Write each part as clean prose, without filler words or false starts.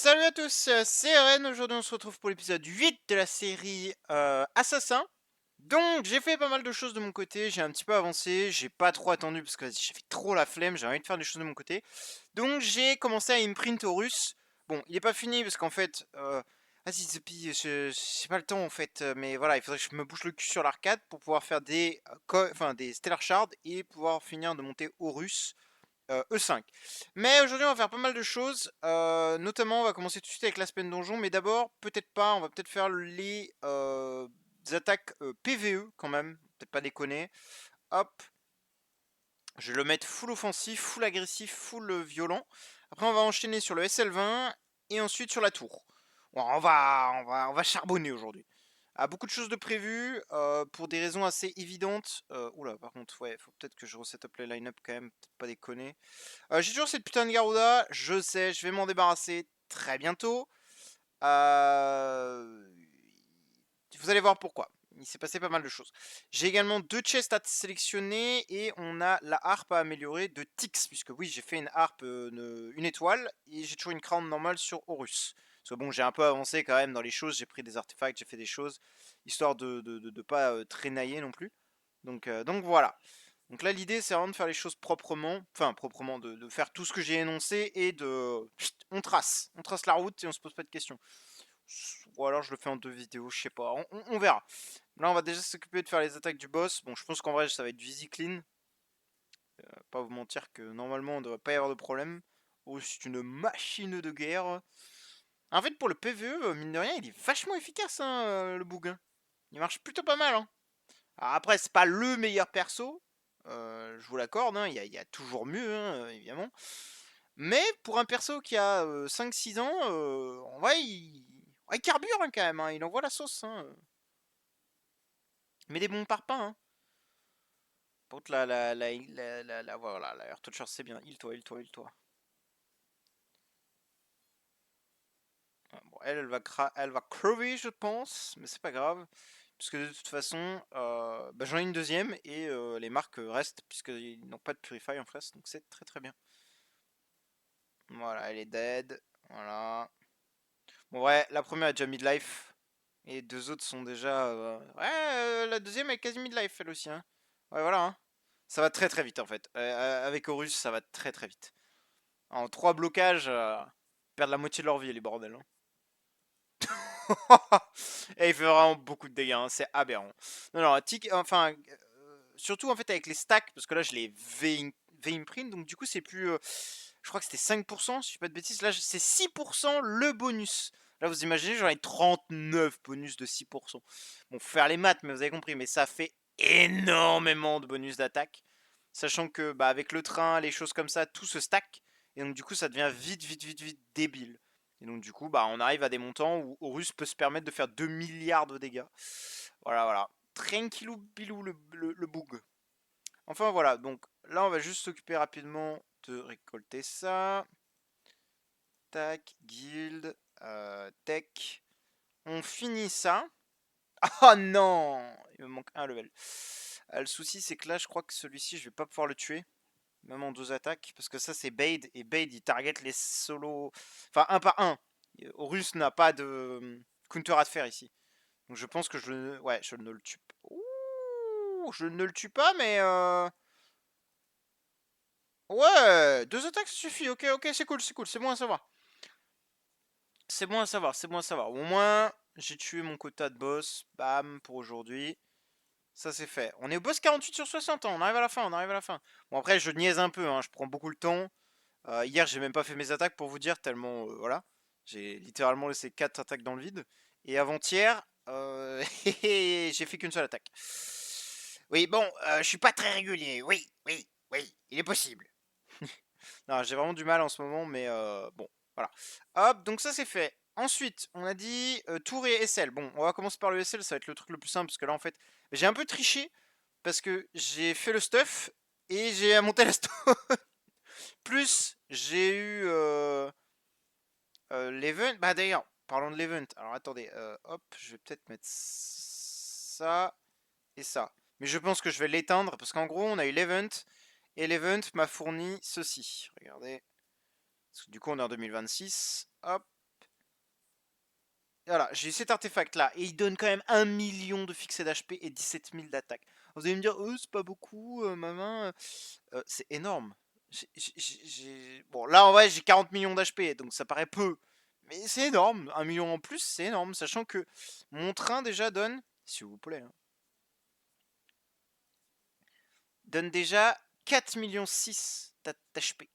Salut à tous, c'est Eren. Aujourd'hui, on se retrouve pour l'épisode 8 de la série Assassin. Donc, j'ai fait pas mal de choses de mon côté. J'ai un petit peu avancé. J'ai pas trop attendu parce que vas-y, j'ai fait trop la flemme. J'ai envie de faire des choses de mon côté. Donc, j'ai commencé à imprint au russe. Bon, il est pas fini parce qu'en fait, vas-y, Zepi, j'ai pas le temps en fait. Mais voilà, il faudrait que je me bouche le cul sur l'arcade pour pouvoir faire des, des Stellar Shards et pouvoir finir de monter au russe. E5. Mais aujourd'hui, on va faire pas mal de choses. Notamment, on va commencer tout de suite avec l'aspect donjon. Mais d'abord, peut-être pas. On va peut-être faire les attaques PVE quand même. Peut-être pas déconner. Hop. Je vais le mettre full offensif, full agressif, full violent. Après, on va enchaîner sur le SL20 et ensuite sur la tour. Bon, on va charbonner aujourd'hui. Ah, beaucoup de choses de prévues pour des raisons assez évidentes. Oula, par contre, ouais, faut peut-être que je reset up les line-up quand même. Peut-être pas déconner. J'ai toujours cette putain de Garuda, je sais, je vais m'en débarrasser très bientôt. Euh, Vous allez voir pourquoi. Il s'est passé pas mal de choses. J'ai également deux chests à sélectionner et on a la harpe à améliorer de Tix, puisque oui, j'ai fait une harpe, une étoile, et j'ai toujours une crown normale sur Horus. Parce que bon, j'ai un peu avancé quand même dans les choses, j'ai pris des artefacts, j'ai fait des choses, histoire de pas traînailler non plus. Donc voilà. Donc là, l'idée, c'est vraiment de faire les choses proprement, enfin proprement, de faire tout ce que j'ai énoncé et de... On trace la route et on se pose pas de questions. Ou alors je le fais en deux vidéos, je sais pas, on verra. Là, on va déjà s'occuper de faire les attaques du boss. Bon, je pense qu'en vrai, ça va être du easy clean. Pas vous mentir que normalement, on devrait pas y avoir de problème. Oh, c'est une machine de guerre. En fait, pour le PvE, mine de rien, il est vachement efficace, hein, le boug, hein. Il marche plutôt pas mal, hein. Alors après, c'est pas le meilleur perso, je vous l'accorde, hein, il y a toujours mieux, hein, évidemment. Mais pour un perso qui a 5-6 ans, en vrai, il carbure hein, quand même, hein, il envoie la sauce. Hein. Il met des bons parpaings. Hein. Par contre, voilà, la Air Toucher, c'est bien. Heal-toi, heal-toi, heal-toi. Ah, bon, elle va crever, je pense, mais c'est pas grave. Puisque de toute façon, bah, j'en ai une deuxième et les marques restent, puisqu'ils n'ont pas de Purify en face, donc c'est très très bien. Voilà, elle est dead. Voilà. Bon, ouais, la première a déjà midlife. Et les deux autres sont déjà. Ouais, la deuxième est quasi midlife, elle aussi. Hein. Ouais, voilà. Hein. Ça va très très vite en fait. Avec Horus, ça va très très vite. En trois blocages, ils perdent la moitié de leur vie, les bordels. Hein. Et il fait vraiment beaucoup de dégâts, hein, c'est aberrant. Non, non, enfin, surtout en fait avec les stacks, parce que là je les V-imprint, donc du coup c'est plus. Je crois que c'était 5%, si je dis pas de bêtises. Là c'est 6% le bonus. Là vous imaginez, j'en ai 39 bonus de 6%. Bon, faut faire les maths, mais vous avez compris, mais ça fait énormément de bonus d'attaque. Sachant que bah, avec le train, les choses comme ça, tout se stack. Et donc du coup ça devient vite, vite, vite, vite débile. Et donc du coup, bah, on arrive à des montants où Horus peut se permettre de faire 2 milliards de dégâts. Voilà, voilà. Tranquillou bilou le bug. Enfin voilà, donc là on va juste s'occuper rapidement de récolter ça. Tac, guild, tech. On finit ça. Oh non, il me manque un level. Le souci c'est que là je crois que celui-ci je vais pas pouvoir le tuer. Même en deux attaques. Parce que ça c'est Bade. Et Bade il target les solos. Enfin un par un. Horus n'a pas de counter à faire ici. Donc je pense que ouais, je ne le tue pas. Ouh, je ne le tue pas, mais ouais, deux attaques ça suffit. Ok, ok, c'est cool, c'est cool, c'est bon à savoir. C'est bon à savoir, c'est bon à savoir. Au moins, j'ai tué mon quota de boss. Bam, pour aujourd'hui. Ça c'est fait. On est au boss 48 sur 60 ans. On arrive à la fin, on arrive à la fin. Bon après, je niaise un peu, hein, je prends beaucoup le temps. Hier, j'ai même pas fait mes attaques pour vous dire, tellement, voilà. J'ai littéralement laissé 4 attaques dans le vide. Et avant-hier, j'ai fait qu'une seule attaque. Oui, bon, je suis pas très régulier. Oui, oui, oui, il est possible. Non, j'ai vraiment du mal en ce moment, mais bon, voilà. Hop, donc ça c'est fait. Ensuite, on a dit tour et SL. Bon, on va commencer par le SL, ça va être le truc le plus simple, parce que là, en fait, j'ai un peu triché, parce que j'ai fait le stuff, et j'ai monté la stone. Plus, j'ai eu l'event. Bah d'ailleurs, parlons de l'event. Alors attendez, hop, je vais peut-être mettre ça et ça. Mais je pense que je vais l'éteindre parce qu'en gros, on a eu l'event et l'event m'a fourni ceci. Regardez. Parce que du coup, on est en 2026. Hop. Voilà, j'ai cet artefact là et il donne quand même 1 million de fixés d'HP et 17 000 d'attaque. Vous allez me dire, c'est pas beaucoup, ma main. C'est énorme. Bon, là en vrai, j'ai 40 millions d'HP donc ça paraît peu. Mais c'est énorme. 1 million en plus, c'est énorme. Sachant que mon train déjà donne, s'il vous plaît, hein, donne déjà 4 millions 6 d'HP.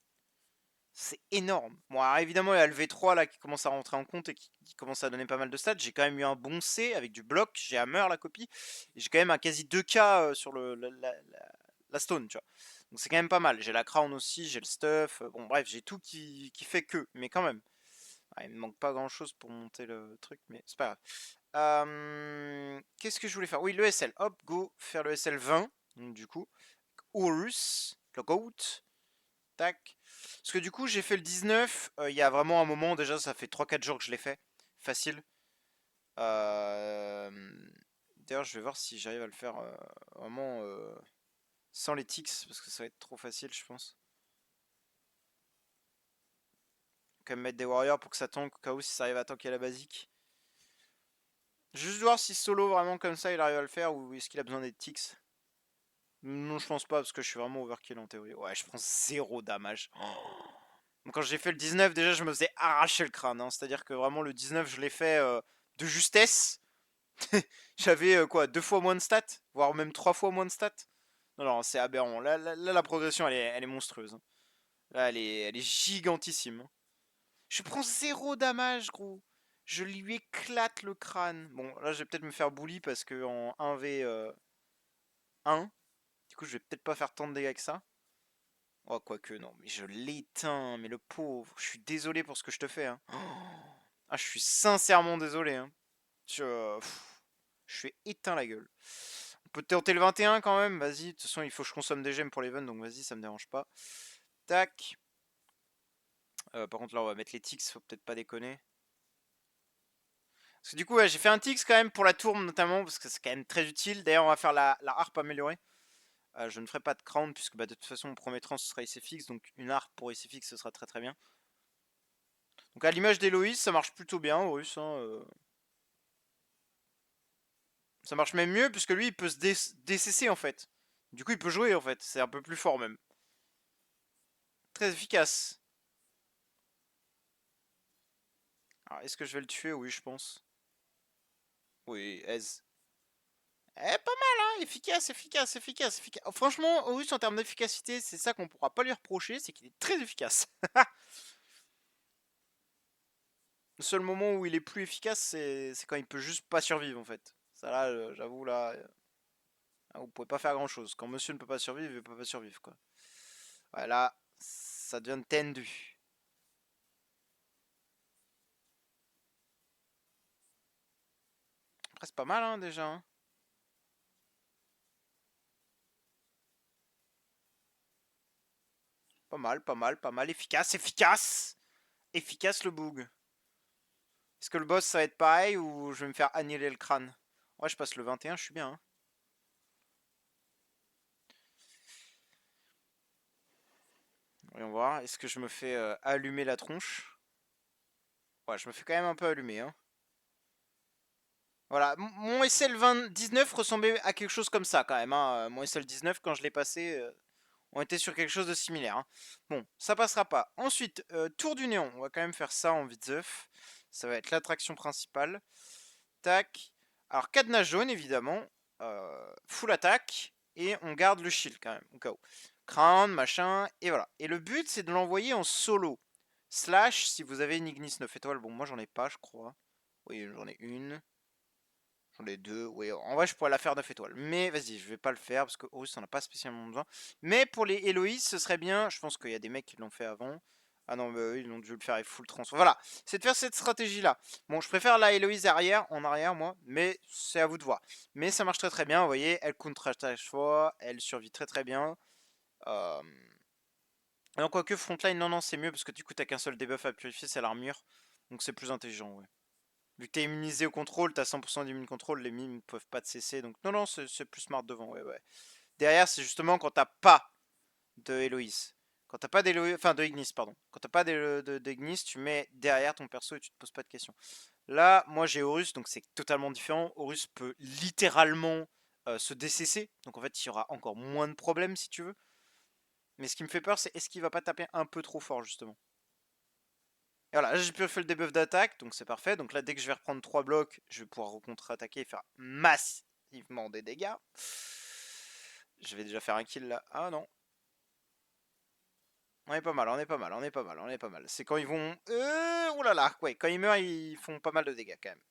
C'est énorme. Bon, alors évidemment, il y a le V3 là qui commence à rentrer en compte et qui commence à donner pas mal de stats. J'ai quand même eu un bon C avec du bloc. J'ai Hammer la copie. Et j'ai quand même un quasi 2K sur la stone, tu vois. Donc c'est quand même pas mal. J'ai la crown aussi, j'ai le stuff. Bon, bref, j'ai tout qui fait que. Mais quand même. Ah, il me manque pas grand chose pour monter le truc, mais c'est pas grave. Qu'est-ce que je voulais faire? Oui, le SL. Hop, go, faire le SL 20. Donc, du coup, Horus, le GOAT. Tac. Parce que du coup, j'ai fait le 19. Il y a vraiment un moment, déjà, ça fait 3-4 jours que je l'ai fait. Facile. Euh, D'ailleurs, je vais voir si j'arrive à le faire vraiment sans les tics, parce que ça va être trop facile, je pense. Quand même mettre des warriors pour que ça tank, au cas où si ça arrive à tanker la basique. Juste voir si solo, vraiment comme ça, il arrive à le faire, ou est-ce qu'il a besoin des tics. Non, je pense pas, parce que je suis vraiment overkill en théorie. Ouais, je prends 0 damage. Donc quand j'ai fait le 19, déjà, je me faisais arracher le crâne, hein. C'est-à-dire que vraiment, le 19, je l'ai fait de justesse. J'avais quoi, 2 fois moins de stats, voire même 3 fois moins de stats. Non, non, c'est aberrant. Là, la progression, elle est monstrueuse, hein. Là, elle est gigantissime, hein. Je prends 0 damage, gros. Je lui éclate le crâne. Bon, là, je vais peut-être me faire bully parce que en 1v1, du coup, je vais peut-être pas faire tant de dégâts que ça. Oh, quoique, non, mais je l'éteins, mais le pauvre. Je suis désolé pour ce que je te fais, hein. Ah, je suis sincèrement désolé, hein. Je suis éteint la gueule. On peut tenter le 21 quand même, vas-y. De toute façon, il faut que je consomme des gemmes pour l'event, donc vas-y, ça me dérange pas. Tac. Par contre, là, on va mettre les tics, faut peut-être pas déconner. Parce que du coup, ouais, j'ai fait un tics quand même pour la tourbe notamment, parce que c'est quand même très utile. D'ailleurs, on va faire la harpe améliorée. Je ne ferai pas de crown, puisque bah, de toute façon, mon premier tran, ce sera ICFX, donc une harpe pour ICFX, ce sera très très bien. Donc à l'image d'Héloïse, ça marche plutôt bien, Horus, hein, ça marche même mieux, puisque lui, il peut se DCC en fait. Du coup, il peut jouer en fait, c'est un peu plus fort même. Très efficace. Alors, est-ce que je vais le tuer? Oui, je pense. Oui, Ez. Eh, pas mal, hein. Efficace, efficace, efficace, efficace. Oh, franchement, Horus, en termes d'efficacité, c'est ça qu'on pourra pas lui reprocher, c'est qu'il est très efficace. Le seul moment où il est plus efficace, c'est quand il peut juste pas survivre, en fait. Ça, là, j'avoue, là, vous pouvez pas faire grand-chose. Quand monsieur ne peut pas survivre, il peut pas survivre, quoi. Voilà, ça devient tendu. Après, c'est pas mal, hein, déjà, hein. Pas mal, pas mal, pas mal. Efficace, efficace! Efficace, le boog. Est-ce que le boss, ça va être pareil ou je vais me faire annihiler le crâne? Ouais, je passe le 21, je suis bien, hein. Voyons voir. Est-ce que je me fais allumer la tronche? Ouais, je me fais quand même un peu allumer, hein. Voilà, mon SL 19 ressemblait à quelque chose comme ça quand même, hein. Mon SL 19, quand je l'ai passé, on était sur quelque chose de similaire, hein. Bon, ça passera pas. Ensuite, tour du néon. On va quand même faire ça en vite-zeuf. Ça va être l'attraction principale. Tac. Alors, cadenas jaune, évidemment. Full attaque. Et on garde le shield quand même, au cas où. Crown, machin. Et voilà. Et le but, c'est de l'envoyer en solo. Slash, si vous avez une Ignis 9 étoiles. Bon, moi, j'en ai pas, je crois. Oui, j'en ai une. J'en ai deux. Oui, en vrai, je pourrais la faire 9 étoiles. Mais vas-y, je vais pas le faire parce que Horus, on n'a pas spécialement besoin. Mais pour les Héloïse, ce serait bien. Je pense qu'il y a des mecs qui l'ont fait avant. Ah non, bah, eux, ils ont dû le faire avec full transfert. Voilà, c'est de faire cette stratégie-là. Bon, je préfère la Héloïse arrière, en arrière, moi. Mais c'est à vous de voir. Mais ça marche très très bien. Vous voyez, elle contre à chaque fois. Elle survit très très bien. Euh... Alors, quoique frontline, non, non, c'est mieux parce que du coup, t'as qu'un seul debuff à purifier, c'est l'armure. Donc c'est plus intelligent, ouais. Vu que t'es immunisé au contrôle, t'as 100% d'immune contrôle, les mimes ne peuvent pas te cesser. Donc non, non, c'est plus smart devant, ouais, ouais. Derrière, c'est justement quand t'as pas de Héloïse. Quand t'as pas d'Héloïse, enfin de Ignis, pardon. Quand t'as pas d'Ignis, tu mets derrière ton perso et tu te poses pas de questions. Là, moi j'ai Horus, donc c'est totalement différent. Horus peut littéralement se DCC, donc en fait il y aura encore moins de problèmes si tu veux. Mais ce qui me fait peur, c'est est-ce qu'il va pas taper un peu trop fort justement. Et voilà, là j'ai pu faire le debuff d'attaque, donc c'est parfait. Donc là, dès que je vais reprendre 3 blocs, je vais pouvoir contre-attaquer et faire massivement des dégâts. Je vais déjà faire un kill là. Ah non. On est pas mal, on est pas mal, on est pas mal, on est pas mal. C'est quand ils vont... ouh là là, ouais, quand ils meurent, ils font pas mal de dégâts quand même.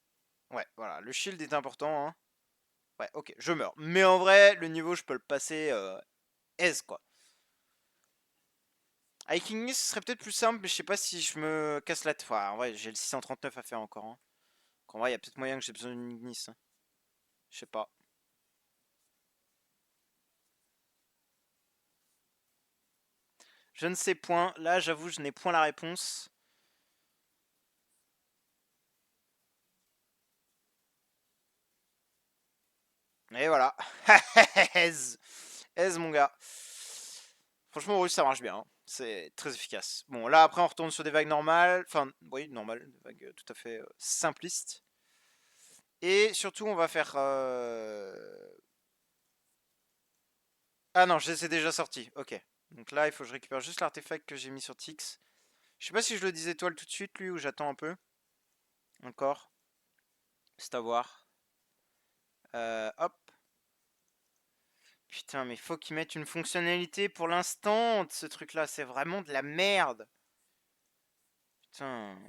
Ouais, voilà, le shield est important, hein. Ouais, ok, je meurs. Mais en vrai, le niveau, je peux le passer aise, quoi. Avec Ignis, ce serait peut-être plus simple, mais je sais pas si je me casse la tête. Enfin, en vrai, j'ai le 639 à faire encore, hein. Donc, en vrai, il y a peut-être moyen que j'ai besoin d'une Ignis, hein. Je sais pas. Je ne sais point. Là, j'avoue, je n'ai point la réponse. Et voilà. Aise. Aise, mon gars. Franchement, Horus, ça marche bien, hein. C'est très efficace. Bon, là, après, on retourne sur des vagues normales. Enfin, oui, normales. Des vagues tout à fait simplistes. Et surtout, on va faire... Ah non, je les ai déjà sortis. Ok. Donc là, il faut que je récupère juste l'artefact que j'ai mis sur Tix. Je sais pas si je le dis étoile tout de suite, lui, ou j'attends un peu. Encore. C'est à voir. Hop. Putain, mais faut qu'ils mettent une fonctionnalité pour l'instant. Ce truc-là, c'est vraiment de la merde. Putain.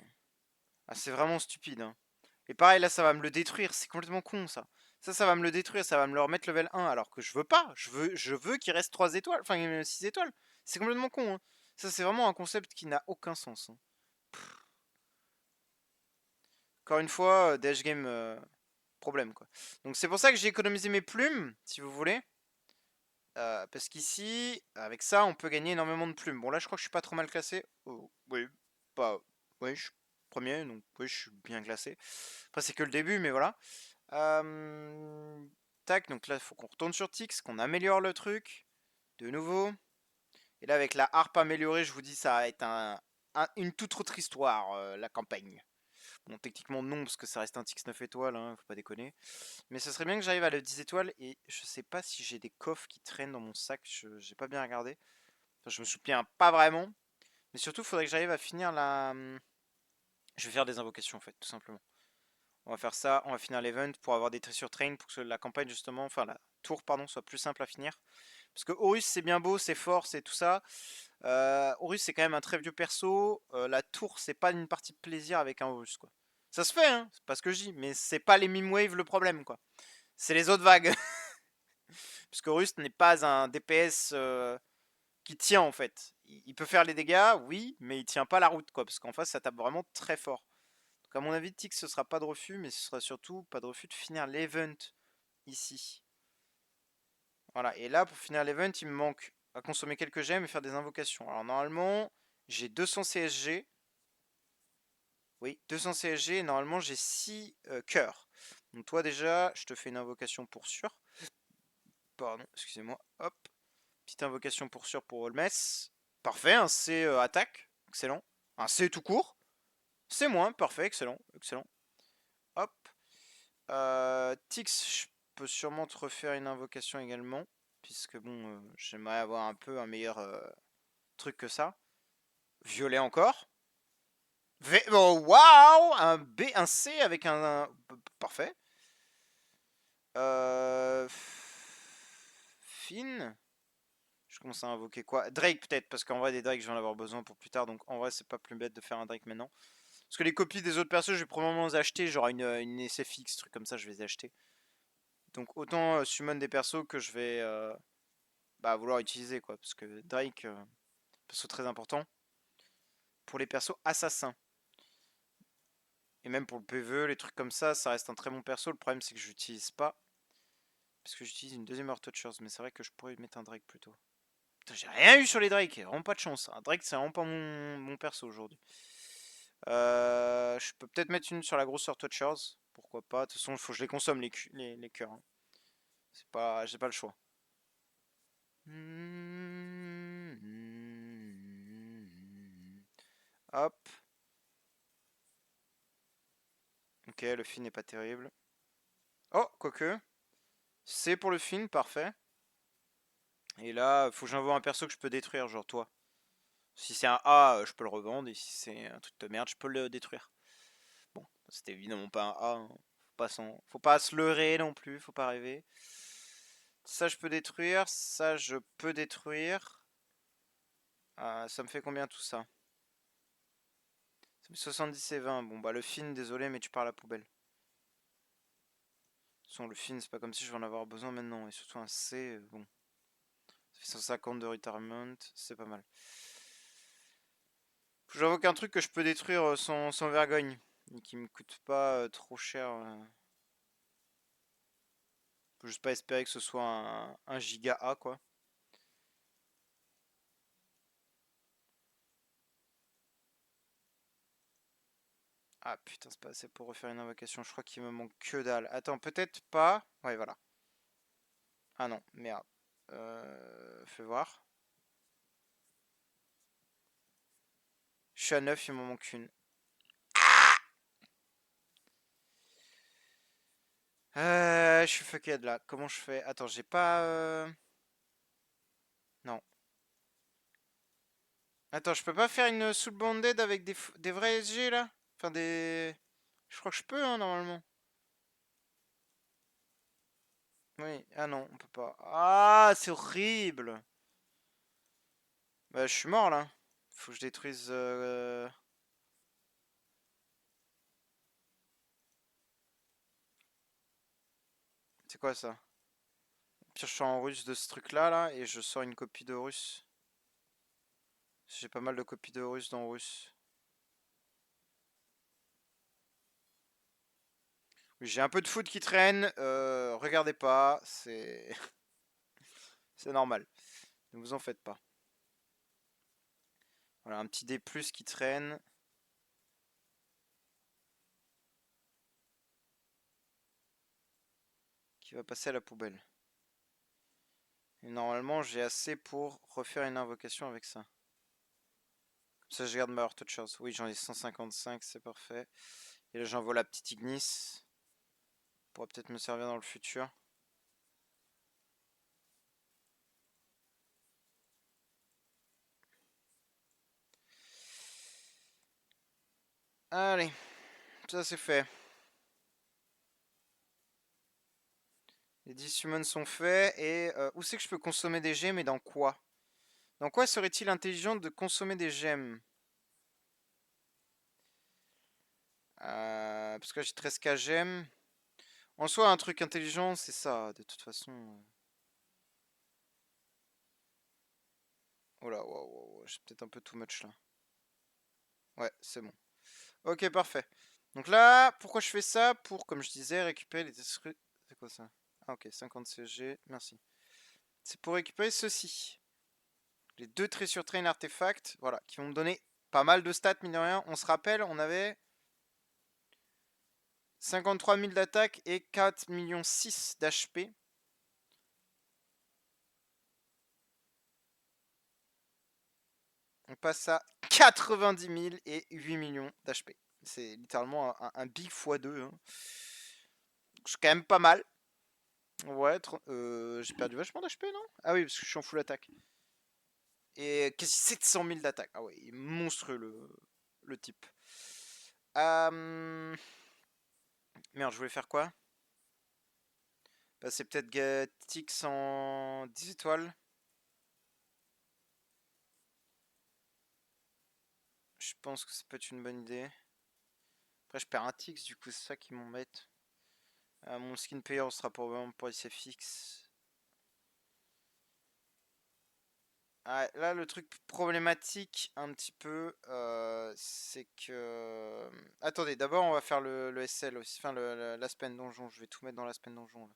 Ah, c'est vraiment stupide, hein. Et pareil, là, ça va me le détruire. C'est complètement con, ça. Ça va me le détruire. Ça va me le remettre level 1. Alors que je veux pas. Je veux qu'il reste 3 étoiles. Enfin, 6 étoiles. C'est complètement con, hein. Ça, c'est vraiment un concept qui n'a aucun sens, hein. Encore une fois, DH Game, problème, quoi. Donc, c'est pour ça que j'ai économisé mes plumes, si vous voulez. Parce qu'ici, avec ça, on peut gagner énormément de plumes. Bon, là, je crois que je suis pas trop mal classé. Oh, oui, pas... Oui, je suis premier, donc oui, je suis bien classé. Après, c'est que le début, mais voilà. Tac, donc là, il faut qu'on retourne sur Tix, qu'on améliore le truc. De nouveau. Et là, avec la harpe améliorée, je vous dis, ça va être une toute autre histoire, la campagne. Bon, techniquement, non, parce que ça reste un Tix 9 étoiles, hein, faut pas déconner. Mais ce serait bien que j'arrive à le 10 étoiles, et je sais pas si j'ai des coffres qui traînent dans mon sac, j'ai pas bien regardé. Enfin, je me souviens pas vraiment. Mais surtout, il faudrait que j'arrive à finir la... Je vais faire des invocations, en fait, tout simplement. On va faire ça, on va finir l'event pour avoir des treasure train pour que la campagne justement, enfin la tour pardon, soit plus simple à finir. Parce que Horus c'est bien beau, c'est fort, c'est tout ça. Horus c'est quand même un très vieux perso. La tour c'est pas une partie de plaisir avec un Horus quoi. Ça se fait hein, c'est pas ce que je dis, mais c'est pas les meme waves le problème quoi. C'est les autres vagues. Parce que Horus n'est pas un DPS qui tient en fait. Il peut faire les dégâts, oui, mais il tient pas la route quoi. Parce qu'en face ça tape vraiment très fort. Donc à mon avis, Tix, ce sera pas de refus, mais ce sera surtout pas de refus de finir l'event ici. Voilà, et là, pour finir l'event, il me manque à consommer quelques gemmes et faire des invocations. Alors normalement, j'ai 200 CSG. Oui, 200 CSG, et normalement j'ai 6 cœurs. Donc toi déjà, je te fais une invocation pour sûr. Pardon, excusez-moi. Hop, petite invocation pour sûr pour Holmes. Parfait, un C attaque, excellent. Un C tout court. C'est moins, parfait, excellent, excellent. Hop, Tix, je peux sûrement te refaire une invocation également. Puisque bon, j'aimerais avoir un peu un meilleur truc que ça. Violet encore. Oh, waouh! Un B, un C avec parfait. Euh... Finn. Je commence à invoquer quoi? Drake peut-être, parce qu'en vrai des Drake je vais en avoir besoin pour plus tard. Donc en vrai c'est pas plus bête de faire un Drake maintenant. Parce que les copies des autres persos je vais probablement les acheter. Genre une SFX, truc comme ça je vais les acheter. Donc autant summon des persos que je vais bah, vouloir utiliser quoi. Parce que Drake, perso très important. Pour les persos assassins. Et même pour le PvE, les trucs comme ça reste un très bon perso. Le problème c'est que je l'utilise pas. Parce que j'utilise une deuxième Heart Touchers. Mais c'est vrai que je pourrais mettre un Drake plutôt. Putain, j'ai rien eu sur les Drake. Vraiment pas de chance. Un Drake c'est vraiment pas mon perso aujourd'hui. Je peux peut-être mettre une sur la grosse Heart Touchers. Pourquoi pas. De toute façon, il faut que je les consomme les cœurs, hein. C'est pas, j'ai pas le choix. Hop. Ok, le film n'est pas terrible. Oh, quoique. C'est pour le film, parfait. Et là, faut que j'envoie un perso que je peux détruire, genre toi. Si c'est un A, je peux le revendre. Et si c'est un truc de merde, je peux le détruire. Bon, c'était évidemment pas un A. Hein. Faut pas se leurrer non plus, faut pas rêver. Ça, je peux détruire. Ça, je peux détruire. Ça me fait combien tout ça? Ça me fait 70 et 20. Bon, bah le film, désolé, mais tu pars à la poubelle. De toute façon, le film, c'est pas comme si je vais en avoir besoin maintenant. Et surtout un C, bon. Ça fait 150 de retirement, c'est pas mal. J'invoque un truc que je peux détruire sans vergogne. Et qui me coûte pas trop cher. Faut juste pas espérer que ce soit un giga A, quoi. Ah putain, c'est pas assez pour refaire une invocation. Je crois qu'il me manque que dalle. Attends, peut-être pas. Ouais, voilà. Ah non, merde. Fais voir. Je suis à 9, il m'en manque une. Je suis fucked là. Comment je fais? Attends, j'ai pas. Non. Attends, je peux pas faire une soul banded avec des vrais SG là? Enfin, des. Je crois que je peux, hein, normalement. Oui. Ah non, on peut pas. Ah, c'est horrible! Bah, je suis mort là. Faut que je détruise. C'est quoi ça? Pire, je suis en russe de ce truc là et je sors une copie de russe. J'ai pas mal de copies de russe dans russe. Oui, j'ai un peu de foot qui traîne. Regardez pas, c'est c'est normal. Ne vous en faites pas. Voilà, un petit D+ qui traîne. Qui va passer à la poubelle. Et normalement, j'ai assez pour refaire une invocation avec ça. Comme ça, je garde ma Heart Touchers. Oui, j'en ai 155, c'est parfait. Et là, j'envoie la petite Ignis. Pourra peut-être me servir dans le futur. Allez, ça c'est fait. Les 10 summons sont faits. Et où c'est que je peux consommer des gemmes et dans quoi? Dans quoi serait-il intelligent de consommer des gemmes? Parce que là, j'ai 13K gemmes. En soi, un truc intelligent, c'est ça, de toute façon. Oh là, wow, j'ai peut-être un peu too much là. Ouais, c'est bon. Ok, parfait. Donc là, pourquoi je fais ça? Pour, comme je disais, récupérer les destructions. C'est quoi ça? Ah ok, 50 CG, merci. C'est pour récupérer ceci. Les deux traits sur train artefacts, voilà, qui vont me donner pas mal de stats, mine de rien. On se rappelle, on avait 53 000 d'attaque et 4 millions 6 d'HP. On passe à 90 000 et 8 millions d'HP. C'est littéralement un big x2. Hein. C'est quand même pas mal. Ouais, j'ai perdu vachement d'HP, non? Ah oui, parce que je suis en full attaque. Et quasi 700 000 d'attaque. Ah ouais, il est monstrueux le type. Merde, je voulais faire quoi? Bah, c'est peut-être Gatix en 10 étoiles. Je pense que ça peut être une bonne idée. Après, je perds un Tix, du coup, c'est ça qui m'embête. Mon skin payer sera pour SFX. Ah, là, le truc problématique un petit peu, c'est que... Attendez, d'abord on va faire le SL aussi, enfin l'Aspen Donjon, je vais tout mettre dans l'Aspen Donjon là.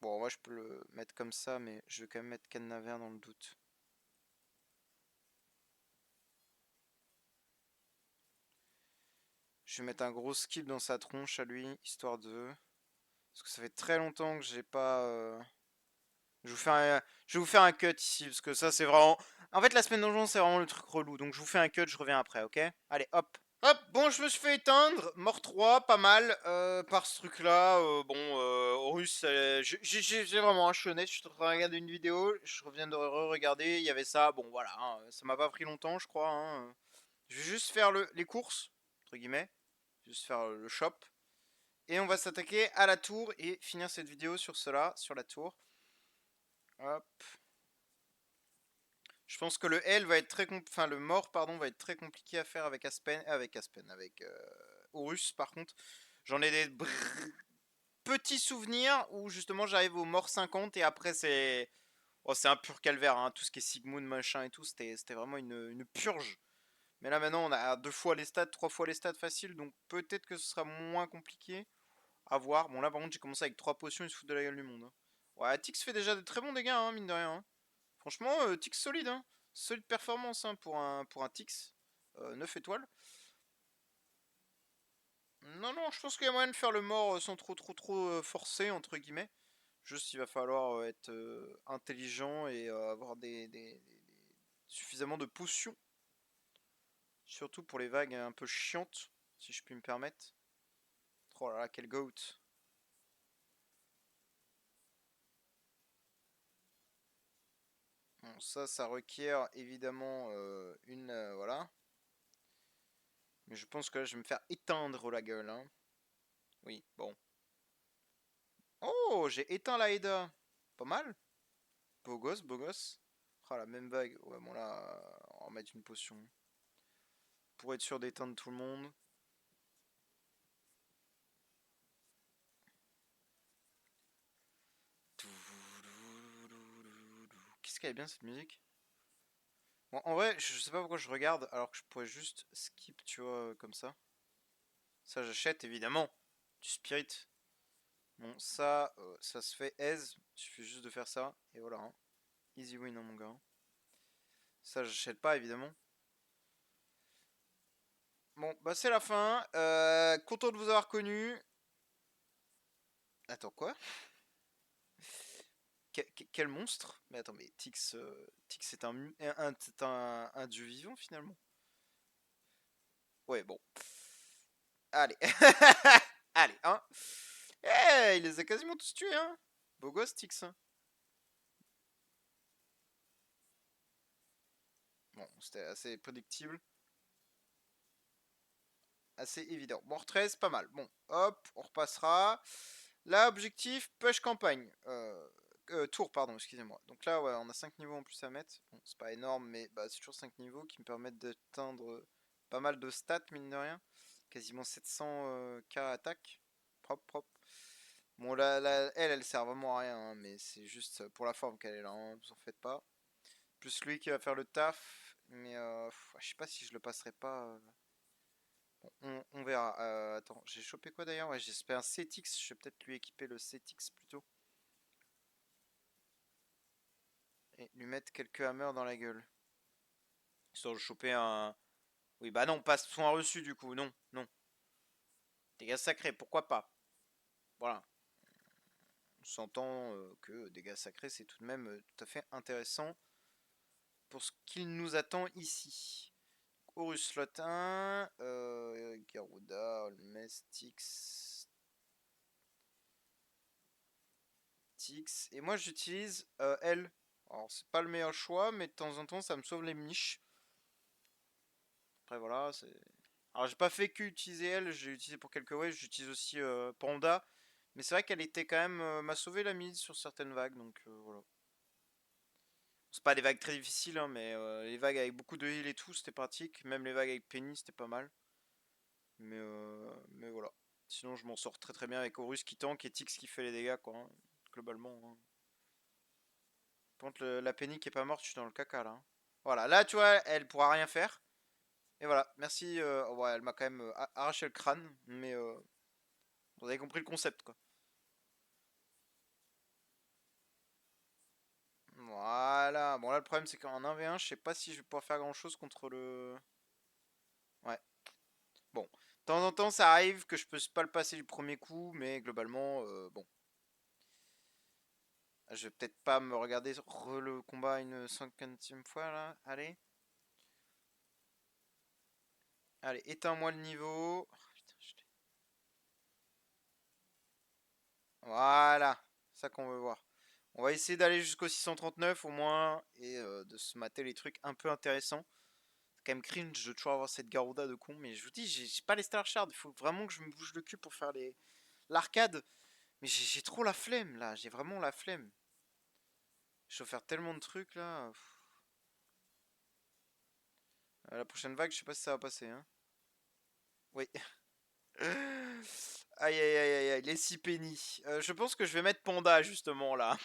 Bon, moi je peux le mettre comme ça, mais je vais quand même mettre Cannaver dans le doute. Je vais mettre un gros skill dans sa tronche à lui, histoire de... Parce que ça fait très longtemps que j'ai pas... je vais vous faire un cut ici, parce que ça c'est vraiment... En fait, l'Aspen Donjon c'est vraiment le truc relou, donc je vous fais un cut, je reviens après, ok? Allez, hop! Hop, bon, je me suis fait éteindre, mort 3, pas mal, par ce truc-là, bon, Horus, j'ai vraiment un je suis en train de regarder une vidéo, je reviens de re-regarder, il y avait ça, bon voilà, hein, ça m'a pas pris longtemps, je crois, hein. Je vais juste faire les courses, entre guillemets, juste faire le shop, et on va s'attaquer à la tour et finir cette vidéo sur cela, sur la tour. Hop. Je pense que le L va être enfin le mort pardon va être très compliqué à faire avec Aspen, avec Horus par contre. J'en ai des petits souvenirs où justement j'arrive au mort 50 et après c'est un pur calvaire, hein. Tout ce qui est Sigmund machin et tout, c'était vraiment une purge. Mais là maintenant on a 2 fois les stats, 3 fois les stats faciles, donc peut-être que ce sera moins compliqué à voir. Bon là par contre j'ai commencé avec 3 potions, ils se foutent de la gueule du monde, hein. Ouais, Tix fait déjà de très bons dégâts, hein, mine de rien, hein. Franchement, Tix solide, hein. Solide performance, hein, pour un Tix. 9 étoiles. Non, non, je pense qu'il y a moyen de faire le mort sans trop forcer, entre guillemets. Juste, il va falloir être intelligent et avoir suffisamment de potions. Surtout pour les vagues un peu chiantes, si je puis me permettre. Oh là là, quel goat. Bon, ça requiert évidemment voilà. Mais je pense que là, je vais me faire éteindre la gueule, hein. Oui, bon. Oh, j'ai éteint la Eda. Pas mal. Beau gosse, beau gosse. Ah, la même vague. Ouais, bon là, on va mettre une potion. Pour être sûr d'éteindre tout le monde. Qu'est-ce qu'elle est bien cette musique? Bon, en vrai, je sais pas pourquoi je regarde alors que je pourrais juste skip, tu vois, comme ça. Ça, j'achète évidemment. Du spirit. Bon, ça se fait aise. Il suffit juste de faire ça. Et voilà, hein. Easy win, hein, mon gars. Ça, j'achète pas évidemment. Bon, bah c'est la fin. Content de vous avoir connu. Attends, quoi? Quel monstre? Mais attends, mais Tix c'est un dieu vivant finalement. Ouais, bon. Allez. Allez, hein. Eh, il les a quasiment tous tués, hein. Beau gosse, Tix, hein. Bon, c'était assez prédictible. Assez évident. Mort 13, pas mal. Bon, hop, on repassera. Là, objectif, push campagne. Tour, pardon, excusez-moi. Donc là, ouais, on a 5 niveaux en plus à mettre. Bon, c'est pas énorme, mais bah, c'est toujours 5 niveaux qui me permettent d'atteindre pas mal de stats, mine de rien. Quasiment 700 k attaque. Propre, propre. Bon, là, elle sert vraiment à rien, hein, mais c'est juste pour la forme qu'elle est là, hein, vous en faites pas. Plus lui qui va faire le taf, mais je sais pas si je le passerai pas. Bon, on verra. Attends, j'ai chopé quoi d'ailleurs? Ouais, j'espère un CTX. Je vais peut-être lui équiper le CTX plutôt. Et lui mettre quelques hammers dans la gueule. Histoire de choper un. Oui, bah non, pas soin reçu du coup. Non, non. Dégâts sacrés, pourquoi pas? Voilà. On s'entend que dégâts sacrés, c'est tout de même tout à fait intéressant pour ce qu'il nous attend ici. Horus slot 1, Garuda, Olmes, Tix. Et moi j'utilise L. Alors c'est pas le meilleur choix, mais de temps en temps ça me sauve les miches. Après voilà, c'est. Alors j'ai pas fait que utiliser elle, j'ai utilisé pour quelques waves, j'utilise aussi Panda. Mais c'est vrai qu'elle était quand même. M'a sauvé la mise sur certaines vagues, donc voilà. C'est pas des vagues très difficiles, hein, mais les vagues avec beaucoup de heal et tout, c'était pratique. Même les vagues avec Penny, c'était pas mal. Mais voilà. Sinon, je m'en sors très très bien avec Horus qui tank et Tix qui fait les dégâts, quoi, hein, globalement, hein. Par contre, la Penny qui est pas morte, je suis dans le caca là, hein. Voilà, là tu vois, elle pourra rien faire. Et voilà, merci. Ouais, elle m'a quand même arraché le crâne, mais vous avez compris le concept, quoi. Voilà. Bon, là, le problème, c'est qu'en 1v1, je sais pas si je vais pouvoir faire grand chose contre le. Ouais. Bon. De temps en temps, ça arrive que je peux pas le passer du premier coup, mais globalement, bon. Je vais peut-être pas me regarder le combat une 50e fois là. Allez. Allez, éteins-moi le niveau. Oh, putain, voilà, c'est ça qu'on veut voir. On va essayer d'aller jusqu'au 639 au moins et de se mater les trucs un peu intéressants. C'est quand même cringe de toujours avoir cette Garuda de con, mais je vous dis, j'ai pas les Star Shards. Il faut vraiment que je me bouge le cul pour faire l'arcade. Mais j'ai trop la flemme là, j'ai vraiment la flemme. Je dois faire tellement de trucs là. La prochaine vague, je sais pas si ça va passer. Hein. Oui. Aïe aïe aïe aïe aïe, les 6 pennies. Je pense que je vais mettre Panda justement là.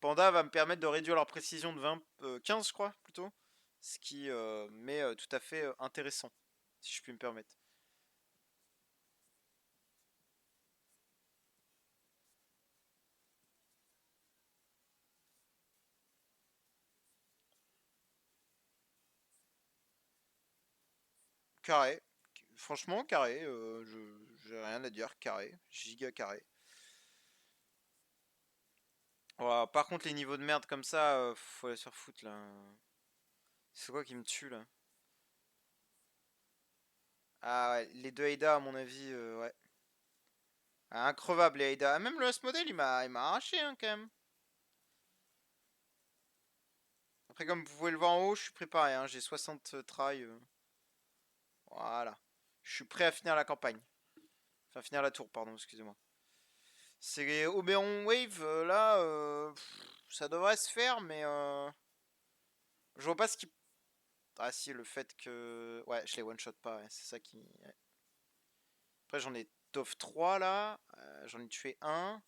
Panda va me permettre de réduire leur précision de 20, 15 je crois plutôt. Ce qui m'est tout à fait intéressant, si je puis me permettre. Carré. Franchement, carré. J'ai rien à dire. Carré. Giga carré. Oh, par contre, les niveaux de merde comme ça, faut aller se faire foutre là. C'est quoi qui me tue là? Ah ouais, les deux Aida, à mon avis, ouais. Ah, increvable les Aida. Ah, même le S-Model, il m'a arraché hein, quand même. Après, comme vous pouvez le voir en haut, je suis préparé. Hein, j'ai 60 try. Voilà. Je suis prêt à finir la campagne. Enfin, finir la tour, pardon, excusez-moi. C'est Oberon Wave, là, ça devrait se faire, mais je vois pas ce qui. Ah si, le fait que. Ouais, je les one-shot pas, ouais, c'est ça qui. Ouais. Après, j'en ai TOF 3 là, j'en ai tué un,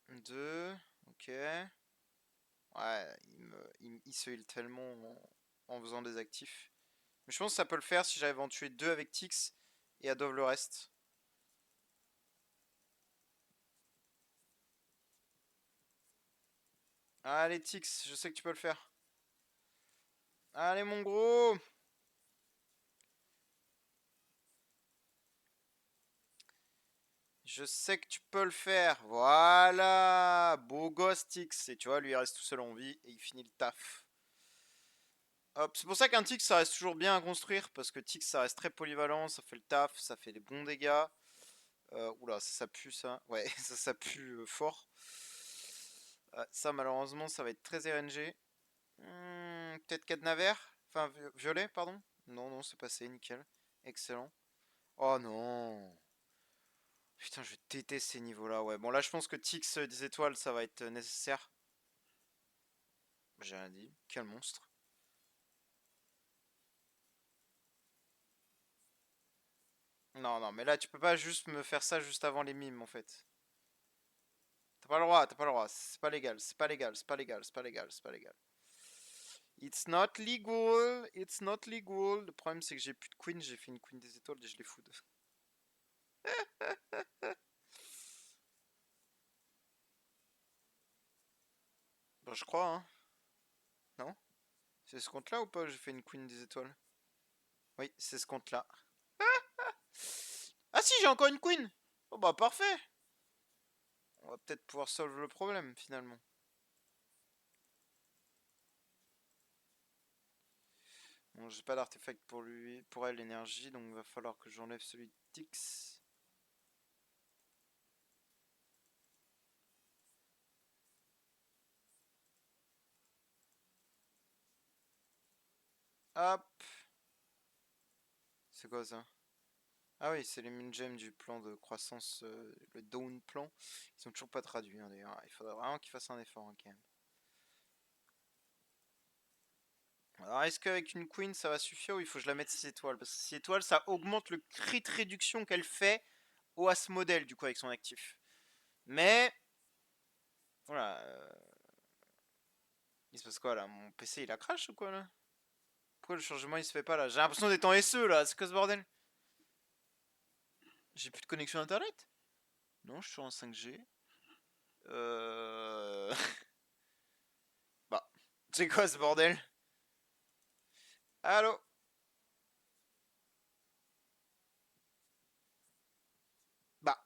deux, ok. Ouais, il se heal tellement en faisant des actifs. Mais je pense que ça peut le faire si j'arrive à en tuer deux avec Tix et à Dove le reste. Allez, Tix, je sais que tu peux le faire. Allez, mon gros! Je sais que tu peux le faire. Voilà. Beau gosse, Tix. Et tu vois, lui, il reste tout seul en vie et il finit le taf. Hop. C'est pour ça qu'un Tix, ça reste toujours bien à construire. Parce que Tix, ça reste très polyvalent. Ça fait le taf. Ça fait des bons dégâts. Oula, ça pue, ça. Ouais, ça pue fort. Ça, malheureusement, ça va être très RNG. Peut-être cadenas enfin, violet, pardon. Non, non, c'est passé. Nickel. Excellent. Oh non. Putain, je déteste ces niveaux-là, ouais. Bon, là, je pense que Tix 10 étoiles, ça va être nécessaire. J'ai rien dit. Quel monstre. Non, non, mais là, tu peux pas juste me faire ça juste avant les mimes, en fait. T'as pas le droit, t'as pas le droit. C'est pas légal, c'est pas légal, c'est pas légal, c'est pas légal, c'est pas légal. It's not legal, it's not legal. Le problème, c'est que j'ai plus de queen, j'ai fait une queen des étoiles et je les fous. Bon, je crois, hein. Non? C'est ce compte-là ou pas? J'ai fait une queen des étoiles. Oui, c'est ce compte-là. Ah si, j'ai encore une queen! Oh bah parfait! On va peut-être pouvoir solve le problème finalement. Bon, j'ai pas d'artefact pour lui, pour elle l'énergie, donc il va falloir que j'enlève celui de Tix. Hop! C'est quoi ça? Ah oui, c'est les mine gems du plan de croissance, le down plan. Ils sont toujours pas traduits hein, d'ailleurs. Il faudrait vraiment qu'ils fassent un effort hein, quand même. Alors est-ce qu'avec une queen ça va suffire ou il faut que je la mette 6 étoiles? Parce que 6 étoiles ça augmente le crit de réduction qu'elle fait au as modèle du coup avec son actif. Mais voilà. Il se passe quoi là? Mon PC il a crash ou quoi là? Pourquoi le changement il se fait pas là? J'ai l'impression d'être en SE là, c'est quoi ce bordel? J'ai plus de connexion internet? Non, je suis en 5G. Euh... Bah, c'est quoi ce bordel? Allô? Bah.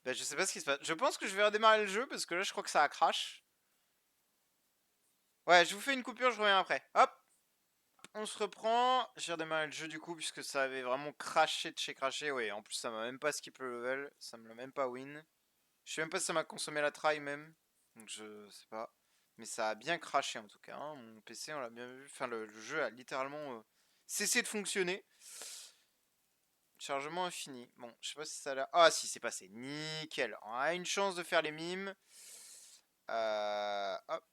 Bah, je sais pas ce qui se passe. Je pense que je vais redémarrer le jeu parce que là, je crois que ça a crash. Ouais, je vous fais une coupure, je reviens après. Hop, on se reprend. J'ai redémarré le jeu du coup, puisque ça avait vraiment craché de chez craché. Ouais, en plus, ça m'a même pas skip le level. Ça me l'a même pas win. Je sais même pas si ça m'a consommé la try même. Donc je sais pas. Mais ça a bien craché en tout cas, hein. Mon PC, on l'a bien vu. Enfin, le jeu a littéralement cessé de fonctionner. Chargement infini. Bon, je sais pas si ça a l'air. Ah, si, c'est passé. Nickel. On a une chance de faire les mimes. Hop.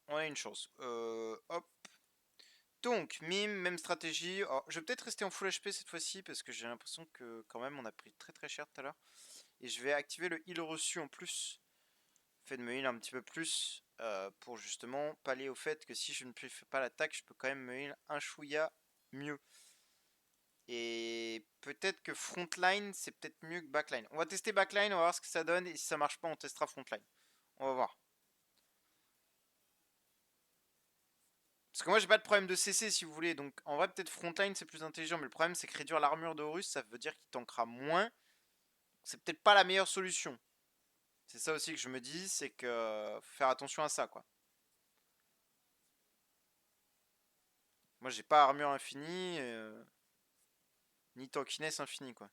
On a une chance. Hop. Donc, mime, même stratégie. Oh, je vais peut-être rester en full HP cette fois-ci parce que j'ai l'impression que quand même on a pris très très cher tout à l'heure. Et je vais activer le heal reçu en plus. Fait de me heal un petit peu plus pour justement pallier au fait que si je ne fais pas l'attaque, je peux quand même me heal un chouïa mieux. Et peut-être que frontline, c'est peut-être mieux que backline. On va tester backline, on va voir ce que ça donne. Et si ça marche pas, on testera frontline. On va voir. Parce que moi, j'ai pas de problème de CC si vous voulez. Donc en vrai, peut-être frontline, c'est plus intelligent. Mais le problème, c'est que réduire l'armure de Horus, ça veut dire qu'il tankera moins. C'est peut-être pas la meilleure solution. C'est ça aussi que je me dis, c'est que faut faire attention à ça, quoi. Moi, j'ai pas armure infinie, ni tankiness infinie, quoi.